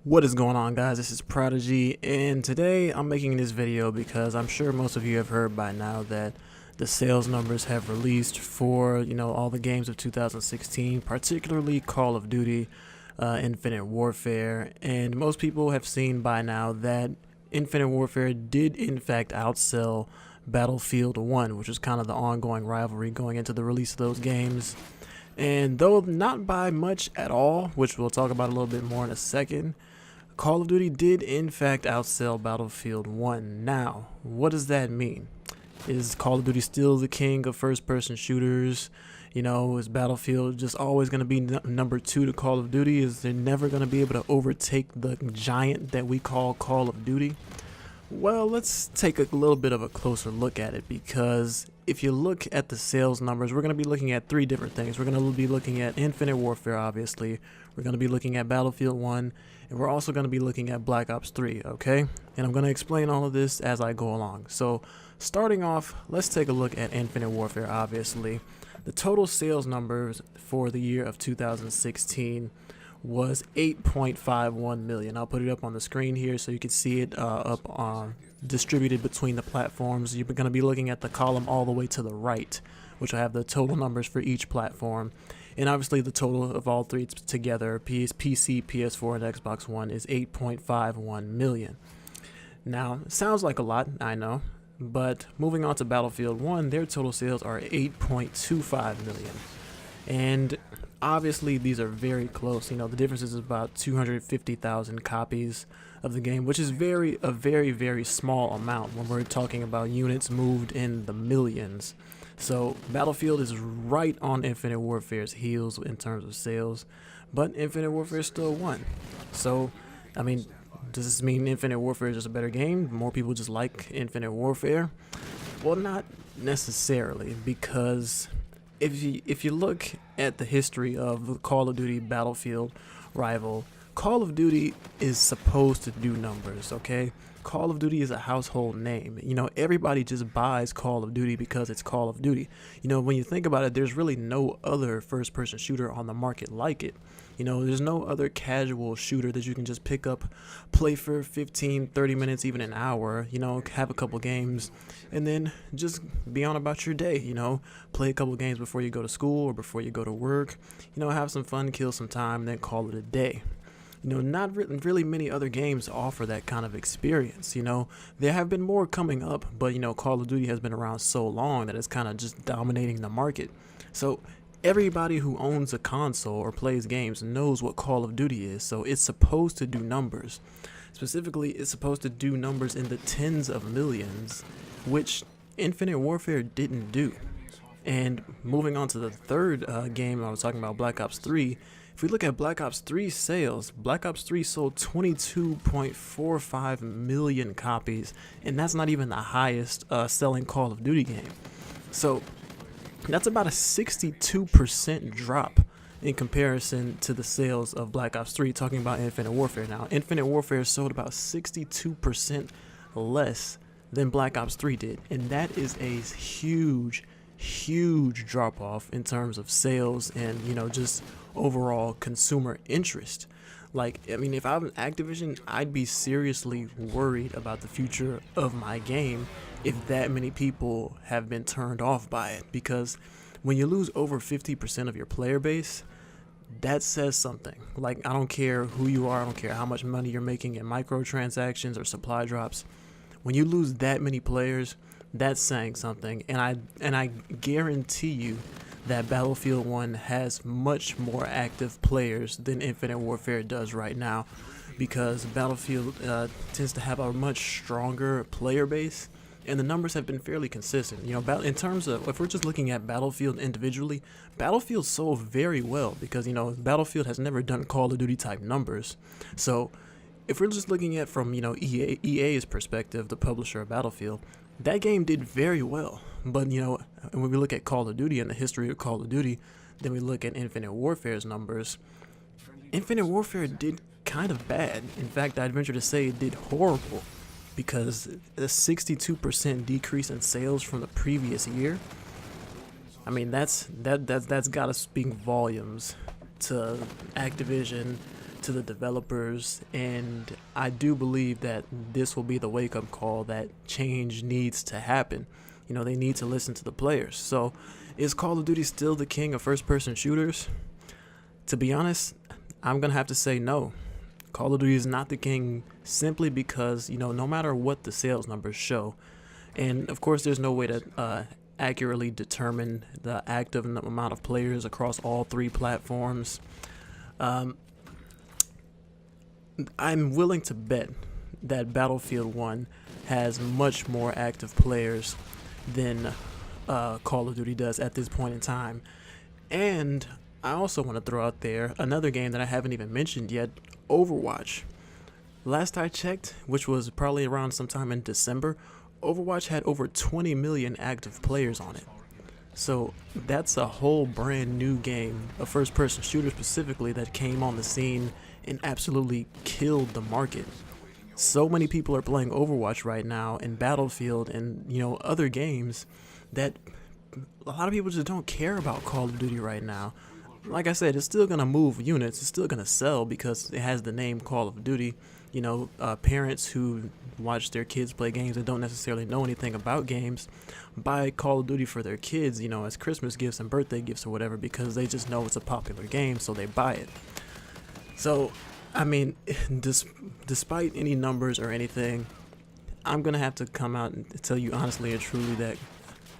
What is going on, guys? This is Prodigy, and today I'm making this video because I'm sure most of you have heard by now that the sales numbers have released for all the games of 2016, particularly Call of Duty Infinite Warfare. And most people have seen by now that Infinite Warfare did in fact outsell Battlefield 1, which was kind of the ongoing rivalry going into the release of those games. And though not by much at all, which we'll talk about a little bit more in a second, Call of Duty did in fact outsell Battlefield 1. Now, what does that mean? Is Call of Duty still the king of first-person shooters? Is Battlefield just always going to be number 2 to Call of Duty? Is they never going to be able to overtake the giant that we call Call of Duty? Well, let's take a little bit of a closer look at it, because if you look at the sales numbers, we're going to be looking at 3 different things. We're going to be looking at Infinite Warfare, obviously. We're going to be looking at Battlefield 1, and we're also going to be looking at Black Ops 3, okay? And I'm going to explain all of this as I go along. So, starting off, let's take a look at Infinite Warfare, obviously. The total sales numbers for the year of 2016 was 8.51 million. I'll put it up on the screen here so you can see it distributed between the platforms. You're going to be looking at the column all the way to the right, which will have the total numbers for each platform. And obviously the total of all 3 together, PC, PS4, and Xbox One, is 8.51 million. Now, it sounds like a lot, I know, but moving on to Battlefield 1, their total sales are 8.25 million. And obviously these are very close. The difference is about 250,000 copies of the game, which is a very small amount when we're talking about units moved in the millions. So Battlefield is right on Infinite Warfare's heels in terms of sales, but Infinite Warfare still won. So, I mean, does this mean Infinite Warfare is just a better game? More people just like Infinite Warfare? Well, not necessarily, because if you look at the history of the Call of Duty Battlefield rival, Call of Duty is supposed to do numbers, okay? Call of Duty is a household name. Everybody just buys Call of Duty because it's Call of Duty. When you think about it, there's really no other first-person shooter on the market like it. There's no other casual shooter that you can just pick up, play for 15, 30 minutes, even an hour, have a couple games, and then just be on about your day, play a couple games before you go to school or before you go to work, have some fun, kill some time, and then call it a day. Not really many other games offer that kind of experience. There have been more coming up, but Call of Duty has been around so long that it's kind of just dominating the market. So everybody who owns a console or plays games knows what Call of Duty is, so it's supposed to do numbers. Specifically, it's supposed to do numbers in the tens of millions, which Infinite Warfare didn't do. And moving on to the third game I was talking about, Black Ops 3, if we look at Black Ops 3 sales, Black Ops 3 sold 22.45 million copies, and that's not even the highest selling Call of Duty game. So that's about a 62% drop in comparison to the sales of Black Ops 3, talking about Infinite Warfare now. Infinite Warfare sold about 62% less than Black Ops 3 did, and that is a huge drop off in terms of sales and just overall consumer interest. If I'm Activision, I'd be seriously worried about the future of my game if that many people have been turned off by it, because when you lose over 50% of your player base, that says something. I don't care who you are, I don't care how much money you're making in microtransactions or supply drops. When you lose that many players, that's saying something, and I guarantee you that Battlefield 1 has much more active players than Infinite Warfare does right now, because Battlefield tends to have a much stronger player base, and the numbers have been fairly consistent. In terms of, if we're just looking at Battlefield individually, Battlefield sold very well because Battlefield has never done Call of Duty type numbers. So if we're just looking at from EA's perspective, the publisher of Battlefield, that game did very well. But when we look at Call of Duty and the history of Call of Duty, then we look at Infinite Warfare's numbers. Infinite Warfare did kind of bad. In fact, I'd venture to say it did horrible, because a 62% decrease in sales from the previous year, I mean, that's got to speak volumes to Activision, to the developers, and I do believe that this will be the wake-up call that change needs to happen. You know, they need to listen to the players. So is Call of Duty still the king of first-person shooters? To be honest, I'm gonna have to say no. Call of Duty is not the king simply because, you know, no matter what the sales numbers show, and of course there's no way to accurately determine the active amount of players across all three platforms. I'm willing to bet that Battlefield 1 has much more active players than Call of Duty does at this point in time. And I also want to throw out there another game that I haven't even mentioned yet, Overwatch. Last I checked, which was probably around sometime in December, Overwatch had over 20 million active players on it. So that's a whole brand new game, a first-person shooter specifically, that came on the scene and absolutely killed the market. So many people are playing Overwatch right now and Battlefield and, you know, other games that a lot of people just don't care about Call of Duty right now. Like I said, it's still going to move units, it's still going to sell because it has the name Call of Duty. You know, parents who watch their kids play games and don't necessarily know anything about games buy Call of Duty for their kids, you know, as Christmas gifts and birthday gifts or whatever, because they just know it's a popular game, so they buy it. So, I mean, despite any numbers or anything, I'm going to have to come out and tell you honestly and truly that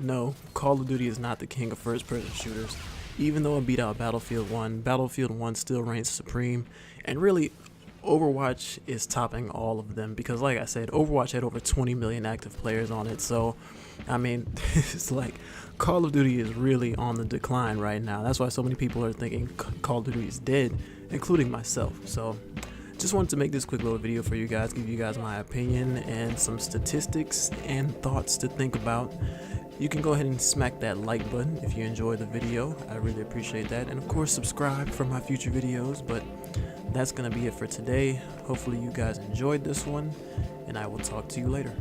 no, Call of Duty is not the king of first-person shooters. Even though it beat out Battlefield 1 still reigns supreme, and really, Overwatch is topping all of them because, like I said, Overwatch had over 20 million active players on it. So, I mean, it's like Call of Duty is really on the decline right now. That's why so many people are thinking Call of Duty is dead, including myself. So, just wanted to make this quick little video for you guys, give you guys my opinion and some statistics and thoughts to think about. You can go ahead and smack that like button if you enjoyed the video. I really appreciate that. And of course, subscribe for my future videos. But that's going to be it for today. Hopefully you guys enjoyed this one, and I will talk to you later.